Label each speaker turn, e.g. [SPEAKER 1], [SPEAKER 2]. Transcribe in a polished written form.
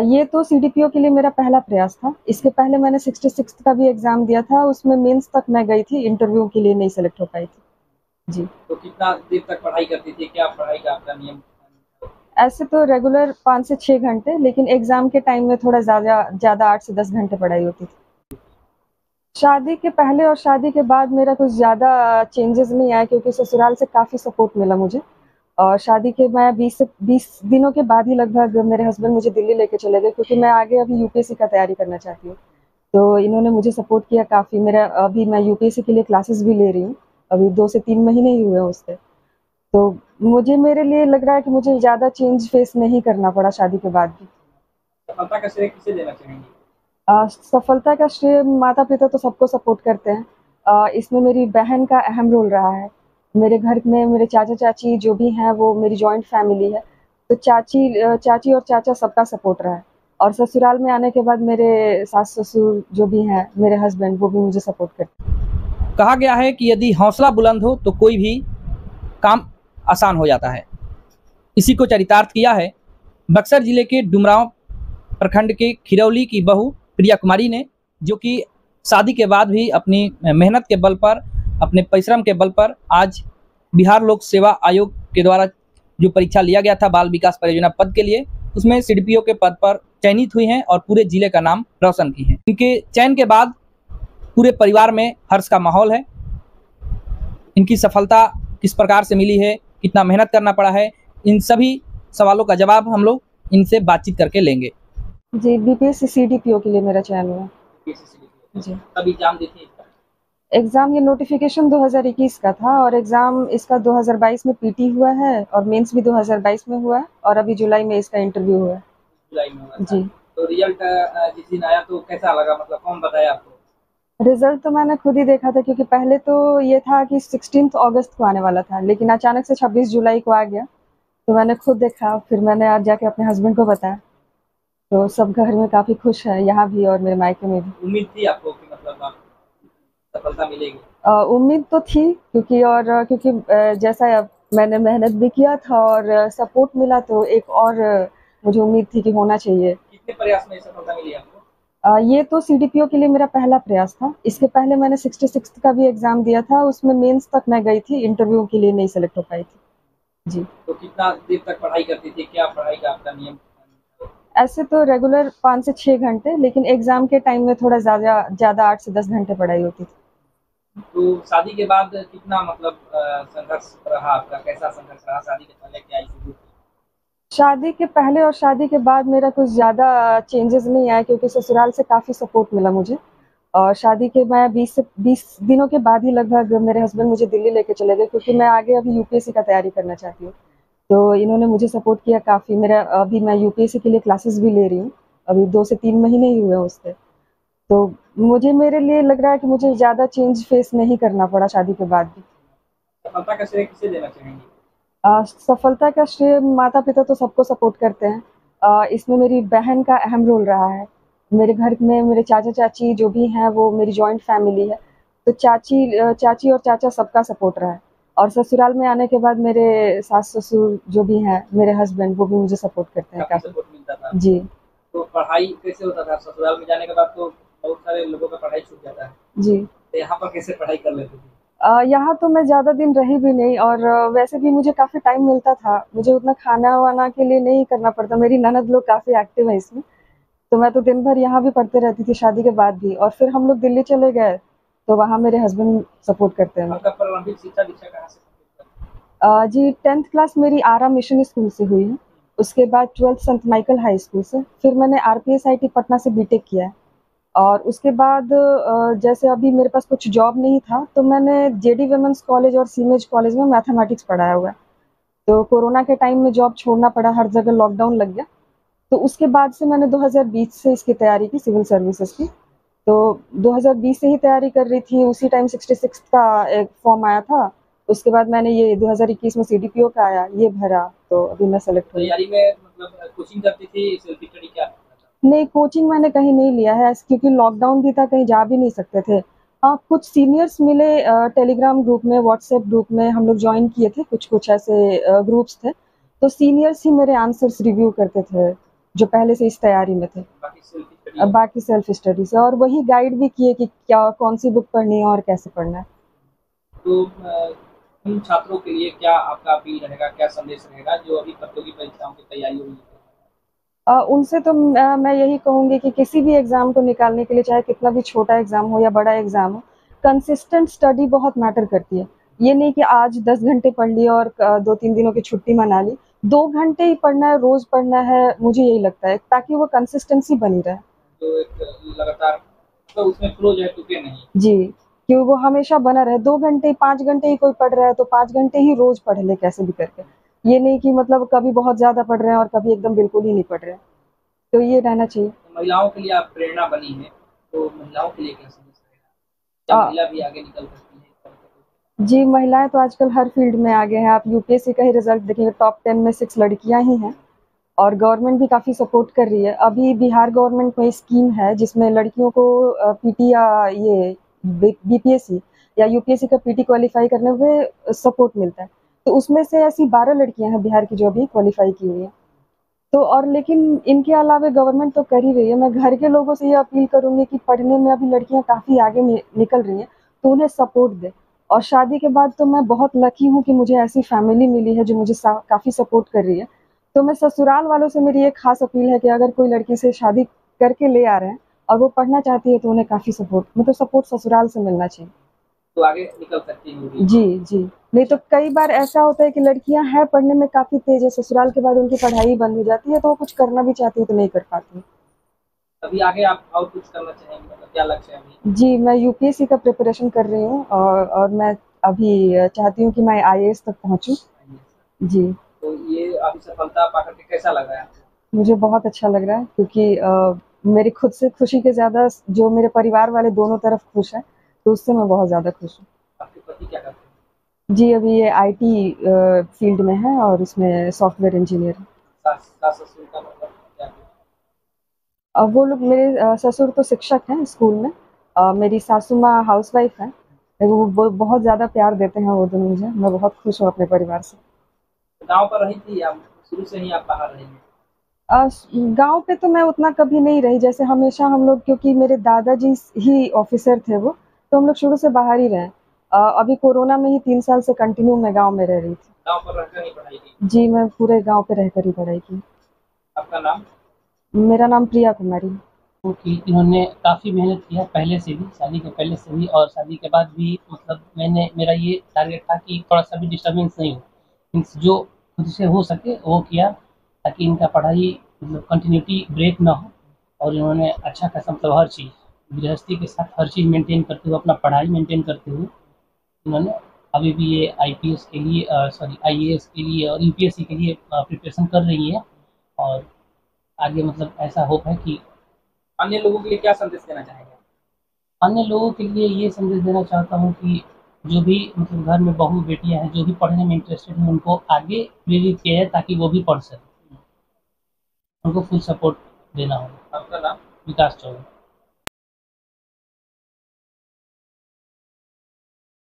[SPEAKER 1] ये तो सीडीपीओ के लिए मेरा पहला प्रयास था। इसके पहले मैंने 66th का भी एग्ज़ाम दिया था, उसमें मेंस तक मैं गई थी, इंटरव्यू के लिए नहीं सेलेक्ट हो पाई थी। जी।
[SPEAKER 2] तो कितना देर तक पढ़ाई करती थी? क्या पढ़ाई का आपका नियम?
[SPEAKER 1] ऐसे तो रेगुलर 5 से 6 घंटे, लेकिन एग्ज़ाम के टाइम में थोड़ा ज़्यादा 8 से 10 घंटे पढ़ाई होती थी। शादी के पहले और शादी के बाद मेरा कुछ ज़्यादा चेंजेस नहीं आया, क्योंकि ससुराल से काफ़ी सपोर्ट मिला मुझे। और शादी के मैं 20 दिनों के बाद ही लगभग मेरे हस्बैंड मुझे दिल्ली लेके चले गए, क्योंकि मैं आगे अभी यूपीएससी का तैयारी करना चाहती हूँ। तो इन्होंने मुझे सपोर्ट किया काफ़ी। मेरा अभी मैं यूपीएससी के लिए क्लासेस भी ले रही हूँ। अभी 2 से 3 महीने ही हुए हैं उससे। तो मेरे लिए लग रहा है कि मुझे ज़्यादा चेंज फेस नहीं करना पड़ा शादी के बाद भी।
[SPEAKER 2] सफलता का श्रेय किसे देना चाहेंगी?
[SPEAKER 1] सफलता का श्रेय माता-पिता तो सबको सपोर्ट करते हैं। इसमें मेरी बहन का अहम रोल रहा है। मेरे घर में मेरे चाचा-चाची जो भी हैं, वो मेरी जॉइंट फैमिली है। तो चाची और चाचा सबका सपोर्ट रहा है। और ससुराल में आने के बाद मेरे सास-ससुर जो भी हैं, मेरे हस्बैंड, वो भी मुझे सपोर्ट करते हैं।
[SPEAKER 2] कहा गया है कि यदि हौसला बुलंद हो तो कोई भी काम आसान हो जाता है। इसी को चरितार्थ किया है बक्सर जिले के डुमरांव प्रखंड के खिरौली की बहू प्रिया कुमारी ने, जो कि शादी के बाद भी अपनी मेहनत के बल पर, अपने परिश्रम के बल पर आज बिहार लोक सेवा आयोग के द्वारा जो परीक्षा लिया गया था बाल विकास परियोजना पद के लिए, उसमें सीडीपीओ के पद पर चयनित हुई हैं और पूरे जिले का नाम रोशन की हैं। इनके चयन के बाद पूरे परिवार में हर्ष का माहौल है। इनकी सफलता किस प्रकार से मिली है, कितना मेहनत करना पड़ा है, इन सभी सवालों का जवाब हम लोग इनसे बातचीत करके लेंगे।
[SPEAKER 1] जी, बीपीएससी सीडीपीओ के लिए मेरा चयन हुआ। जी।
[SPEAKER 2] कब एग्जाम दी थी इसका?
[SPEAKER 1] एग्ज़ाम ये नोटिफ़िकेशन 2021 का था, और एग्ज़ाम इसका 2022 में पीटी हुआ है, और मेंस भी 2022 में हुआ है, और अभी जुलाई में इसका इंटरव्यू हुआ है।
[SPEAKER 2] जुलाई में हुआ था।
[SPEAKER 1] जी।
[SPEAKER 2] तो रिजल्ट जिस दिन आया तो कैसा लगा, मतलब कौन बताया आपको?
[SPEAKER 1] रिज़ल्ट तो मैंने खुद ही देखा था, क्योंकि पहले तो ये था कि 16 अगस्त को आने वाला था, लेकिन अचानक से 26 जुलाई को आ गया। तो मैंने खुद देखा, फिर मैंने आज जाके अपने हस्बैंड को बताया। तो सब घर में काफ़ी खुश हैं, यहाँ भी और मेरे मायके में भी।
[SPEAKER 2] उम्मीद थी आपको कि मतलब आप सफलता मिलेगी?
[SPEAKER 1] उम्मीद तो थी, क्योंकि जैसा मैंने मेहनत भी किया था और सपोर्ट मिला, तो एक और मुझे उम्मीद थी कि होना चाहिए।
[SPEAKER 2] कितने प्रयास में सफलता मिली आपको?
[SPEAKER 1] ये तो सीडीपीओ के लिए मेरा पहला प्रयास था। इसके पहले मैंने 66th का भी एग्ज़ाम दिया था, उसमें मेंस तक मैं गई थी, इंटरव्यू के लिए नहीं सेलेक्ट हो पाई थी। जी।
[SPEAKER 2] तो कितना देर तक पढ़ाई करती थी? क्या पढ़ाई का आपका नियम?
[SPEAKER 1] ऐसे तो रेगुलर 5 से 6 घंटे, लेकिन एग्ज़ाम के टाइम में थोड़ा ज़्यादा 8 से 10 घंटे पढ़ाई होती थी।
[SPEAKER 2] तो शादी के बाद कितना मतलब संघर्ष रहा आपका? कैसा संघर्ष रहा शादी के पहले, क्या स्थिति थी?
[SPEAKER 1] शादी के पहले और शादी के बाद मेरा कुछ ज़्यादा चेंजेस नहीं आया, क्योंकि ससुराल से काफ़ी सपोर्ट मिला मुझे। और शादी के मैं 20 दिनों के बाद ही लगभग मेरे हस्बैंड मुझे दिल्ली लेके चले गए, क्योंकि मैं आगे अभी यूपीएससी का तैयारी करना चाहती हूँ। तो इन्होंने मुझे सपोर्ट किया काफ़ी। अभी मैं यूपीएससी के लिए क्लासेस भी ले रही हूँ। अभी 2 से 3 महीने ही हुए हैं उससे। तो मेरे लिए लग रहा है कि मुझे ज़्यादा चेंज फेस नहीं करना पड़ा शादी के बाद भी।
[SPEAKER 2] सफलता का श्रेय किसे देना चाहेंगी?
[SPEAKER 1] सफलता का श्रेय माता-पिता तो सबको सपोर्ट करते हैं। इसमें मेरी बहन का अहम रोल रहा है। मेरे घर में मेरे चाचा-चाची जो भी हैं, वो मेरी जॉइंट फैमिली है। तो चाची और चाचा सबका सपोर्ट रहा है। और ससुराल में आने के बाद मेरे सास-ससुर जो भी हैं, मेरे हस्बैंड, वो भी मुझे सपोर्ट करते हैं
[SPEAKER 2] काफ़ी
[SPEAKER 1] काफ़ी।
[SPEAKER 2] सपोर्ट मिलता था।
[SPEAKER 1] जी।
[SPEAKER 2] तो पढ़ाई कैसे होता था? ससुराल में जाने के बाद तो बहुत सारे लोगों का पढ़ाई छूट जाता है।
[SPEAKER 1] जी।
[SPEAKER 2] तो यहाँ पर कैसे पढ़ाई कर लेते थे?
[SPEAKER 1] यहाँ तो मैं ज़्यादा दिन रही भी नहीं, और वैसे भी मुझे काफ़ी टाइम मिलता था। मुझे उतना खाना-वाना के लिए नहीं करना पड़ता। मेरी ननद लोग काफ़ी एक्टिव हैं इसमें। तो मैं तो दिन भर यहाँ भी पढ़ते रहती थी शादी के बाद भी, और फिर हम लोग दिल्ली चले गए, तो वहाँ मेरे हस्बैंड सपोर्ट करते हैं
[SPEAKER 2] आपका
[SPEAKER 1] मेरे।
[SPEAKER 2] प्रारंभिक शिक्षा दीक्षा कहाँ से कंप्लीट करी?
[SPEAKER 1] जी, 10th क्लास मेरी आरा मिशन स्कूल से हुई है। उसके बाद 12th संत माइकल हाई स्कूल से। फिर मैंने आरपीएसआईटी पटना से बीटेक किया है। और उसके बाद जैसे अभी मेरे पास कुछ जॉब नहीं था, तो मैंने जेडी वुमेन्स कॉलेज और सीमेज कॉलेज में मैथमेटिक्स पढ़ाया हुआ है। तो कोरोना के टाइम में जॉब छोड़ना पड़ा, हर जगह लॉकडाउन लग गया। तो उसके बाद से मैंने 2020 से इसकी तैयारी की, सिविल सर्विसेज़ की। तो 2020 से ही तैयारी कर रही थी, उसी टाइम 66 का एक फॉर्म आया था। उसके बाद मैंने ये 2021 में सीडीपीओ का आया, ये भरा, तो अभी मैं सेलेक्ट हुई।
[SPEAKER 2] तैयारी में मतलब कोचिंग करती थी, सेल्फ स्टडी क्या?
[SPEAKER 1] नहीं, कोचिंग मैंने कहीं नहीं लिया है, क्योंकि लॉकडाउन भी था, कहीं जा भी नहीं सकते थे। हाँ, कुछ सीनियर्स मिले टेलीग्राम ग्रुप में, व्हाट्सएप ग्रुप में हम लोग जॉइन किए थे, कुछ-कुछ ऐसे ग्रुप्स थे। तो सीनियर्स ही मेरे आंसर्स रिव्यू करते थे, जो पहले से इस तैयारी में थे। बाकी सेल्फ स्टडी से, और वही गाइड भी किए कि क्या कौन सी बुक पढ़नी है और कैसे पढ़ना है।
[SPEAKER 2] तो उन छात्रों के लिए क्या आपका अपील रहेगा, क्या संदेश रहेगा जो अभी प्रतियोगी परीक्षाओं की तैयारी हो रही है?
[SPEAKER 1] उनसे तो मैं यही कहूँगी कि किसी भी एग्ज़ाम को निकालने के लिए, चाहे कितना भी छोटा एग्ज़ाम हो या बड़ा एग्ज़ाम हो, कंसिस्टेंट स्टडी बहुत मैटर करती है। ये नहीं कि आज 10 घंटे पढ़ लिया और 2-3 दिनों की छुट्टी मना ली। 2 घंटे ही पढ़ना है, रोज़ पढ़ना है, मुझे यही लगता है, ताकि वो कंसिस्टेंसी बनी रहे।
[SPEAKER 2] तो एक लगातार तो उसमें फ्लो जो है टूटे नहीं।
[SPEAKER 1] जी, कि वो हमेशा बना रहे। 2 घंटे, 5 घंटे ही कोई पढ़ रहा है, तो 5 घंटे ही रोज़ पढ़ ले कैसे भी करके। ये नहीं कि मतलब कभी बहुत ज़्यादा पढ़ रहे हैं और कभी एकदम बिल्कुल ही नहीं पढ़ रहे हैं। तो ये रहना चाहिए।
[SPEAKER 2] महिलाओं के लिए आप प्रेरणा बनी हैं, तो महिलाओं के लिए क्या संदेश रहेगा? क्या महिला भी आगे निकल सकती है?
[SPEAKER 1] जी, महिलाएँ तो आजकल हर फ़ील्ड में आगे हैं। आप यूपीएससी का ही रिज़ल्ट देखिए, टॉप 10 में 6 लड़कियाँ ही हैं, और गवर्नमेंट भी काफ़ी सपोर्ट कर रही है। अभी बिहार गवर्नमेंट में स्कीम है जिसमें लड़कियों को पीटी या ये बीपीएससी या यूपीएससी का पीटी क्वालीफाई करने में सपोर्ट मिलता है। तो उसमें से ऐसी 12 लड़कियाँ हैं बिहार की जो अभी क्वालीफाई की हुई हैं। तो और लेकिन इनके अलावा गवर्नमेंट तो कर ही रही है। मैं घर के लोगों से ये अपील करूँगी कि पढ़ने में अभी लड़कियाँ काफ़ी आगे निकल रही हैं, तो उन्हें सपोर्ट दें। और शादी के बाद तो मैं बहुत लकी हूँ कि मुझे ऐसी फैमिली मिली है जो मुझे काफ़ी सपोर्ट कर रही है। तो मैं ससुराल वालों से मेरी एक ख़ास अपील है कि अगर कोई लड़की से शादी करके ले आ रहे हैं और वो पढ़ना चाहती है, तो उन्हें काफ़ी सपोर्ट, मतलब सपोर्ट ससुराल से मिलना चाहिए।
[SPEAKER 2] तो आगे निकल सकती होंगी।
[SPEAKER 1] जी, जी। नहीं तो कई बार ऐसा होता है कि लड़कियाँ हैं पढ़ने में काफ़ी तेज़ है, ससुराल के बाद उनकी पढ़ाई बंद हो जाती है, तो वो कुछ करना भी चाहती है तो नहीं कर पाती।
[SPEAKER 2] अभी आगे आप और कुछ करना चाहेंगे, मतलब क्या लक्ष्य है अभी?
[SPEAKER 1] जी, मैं यूपीएससी का प्रिपरेशन कर रही हूँ, और मैं अभी चाहती हूँ कि मैं आईएएस तक पहुँचूँ। जी,
[SPEAKER 2] तो ये अभी सफलता पा कर के कैसा लग रहा है आपको?
[SPEAKER 1] मुझे बहुत अच्छा लग रहा है, क्योंकि मेरी खुद से खुशी के ज़्यादा जो मेरे परिवार वाले दोनों तरफ खुश हैं, तो उससे मैं बहुत ज़्यादा खुश हूँ।
[SPEAKER 2] आपके पति क्या करते हैं?
[SPEAKER 1] जी, अभी ये आईटी फ़ील्ड में है और इसमें सॉफ्टवेयर इंजीनियर हैं।
[SPEAKER 2] सास ससुर का मतलब क्या है?
[SPEAKER 1] वो लोग मेरे ससुर तो शिक्षक हैं स्कूल में। मेरी सासू माँ हाउसवाइफ़ हैं। वो बहुत ज़्यादा प्यार देते हैं वो दोनों मुझे। मैं बहुत खुश हूँ अपने परिवार से।
[SPEAKER 2] गाँव पर रही थी या शुरू से ही आप बाहर रही हैं?
[SPEAKER 1] गाँव पे तो मैं उतना कभी नहीं रही, जैसे हमेशा हम लोग, क्योंकि मेरे दादाजी ही ऑफ़िसर थे वो, तो हम लोग शुरू से बाहर ही रहे। अभी कोरोना में ही 3 साल से कंटिन्यू मैं गाँव में रह रही थी।
[SPEAKER 2] गाँव पर रहकर ही पढ़ाई की?
[SPEAKER 1] जी, मैं पूरे गाँव पे रहकर ही पढ़ाई की।
[SPEAKER 2] आपका नाम?
[SPEAKER 1] मेरा नाम प्रिया कुमारी।
[SPEAKER 3] कि इन्होंने काफ़ी मेहनत किया पहले से भी, शादी के पहले से भी और शादी के बाद भी। मतलब मेरा ये टारगेट था कि थोड़ा-सा भी डिस्टर्बेंस नहीं हो। मीन्स जो खुद से हो सके वो किया, ताकि इनका पढ़ाई मतलब कंटिन्यूटी ब्रेक ना हो। और इन्होंने अच्छा खासा मतलब हर चीज़, गृहस्थी के साथ हर चीज़ मेंटेन करते हुए, अपना पढ़ाई मेंटेन करते हुए इन्होंने अभी भी ये आईपीएस के लिए आईएएस के लिए और यूपीएससी के लिए प्रिपरेशन कर रही है। और आगे मतलब ऐसा होप है कि
[SPEAKER 2] अन्य लोगों के लिए क्या संदेश देना चाहेंगे?
[SPEAKER 3] अन्य लोगों के लिए ये संदेश देना चाहता हूँ कि जो भी मतलब घर में बहू बेटियां हैं, जो भी पढ़ने में इंटरेस्टेड हैं, उनको आगे प्रेरित किया जाए ताकि वो भी पढ़ सकें। उनको फुल सपोर्ट देना होगा।
[SPEAKER 2] आपका नाम?
[SPEAKER 3] विकास चौबे।